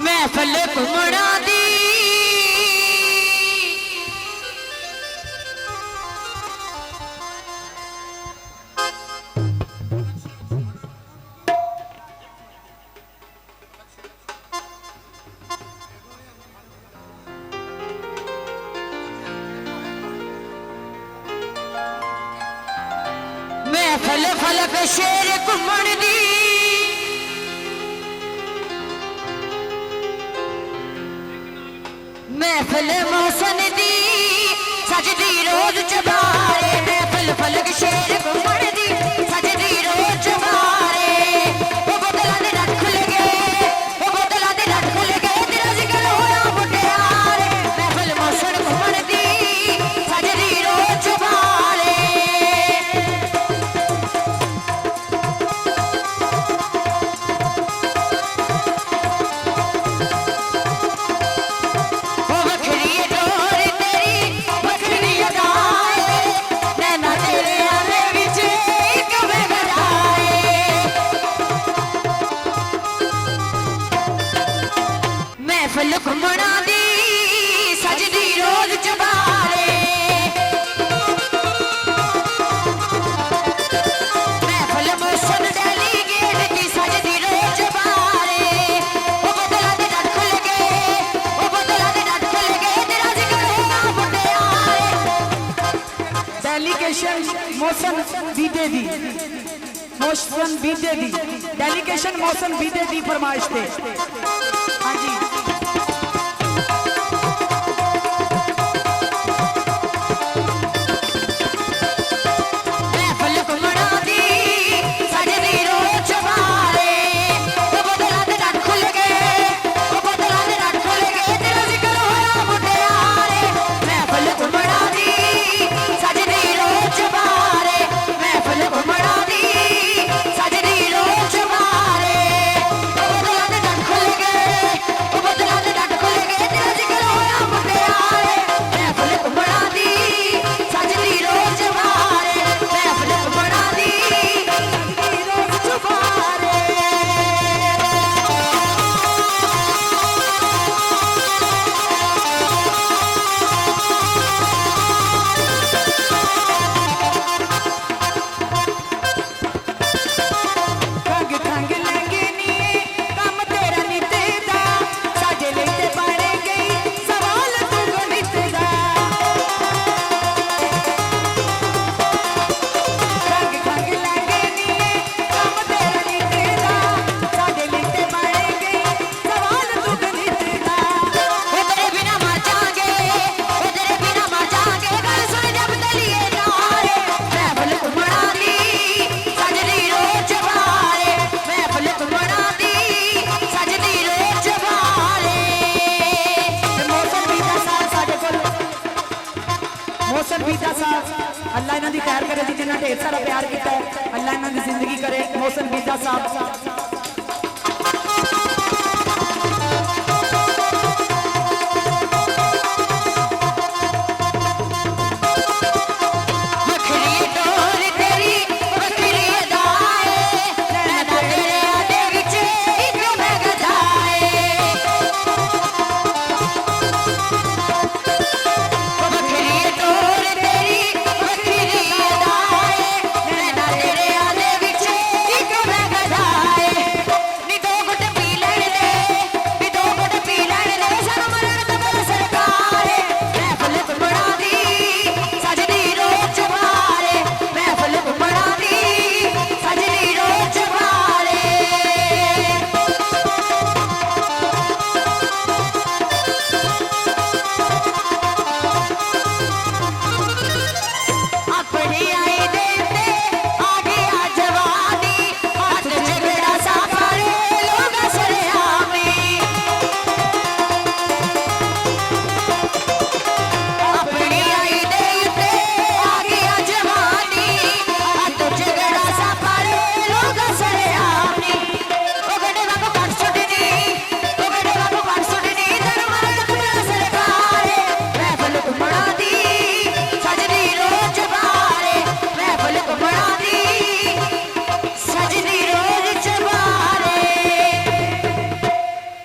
महफिल घुमणा दी महफिल फलक शेर घुमण दी महफिल मौसन दी सजदी रोज चबारे महफिल फलक शेर घुमण दी सजदी रोज चबारे ओ बदला दे रख लगे ओ बदला दे रख लगे तेरा जिक्र होया मुटियारे महफिल मौसन घुमण दी सजदी रोज चबारे महफिल घुमणा दी सजदी रोज चबारे महफिल मौसन डेलीगेट दी सजदी रोज चबारे ओ बदला दे रख लगे ओ बदला दे रख लगे तेरा जिक्र होना मुटियारे डेलीगेशन मौसन बीते दी मौसन बीते दी डेलीगेशन मौसन बीते दी फरमाइश थे। हाँ जी मौसन बीता साहब अल्लाह इन्हां दी खैर करे जिन्हां ढेर सारा प्यार किया अल्लाह इन्हां दी जिंदगी करे मौसन बीता साहब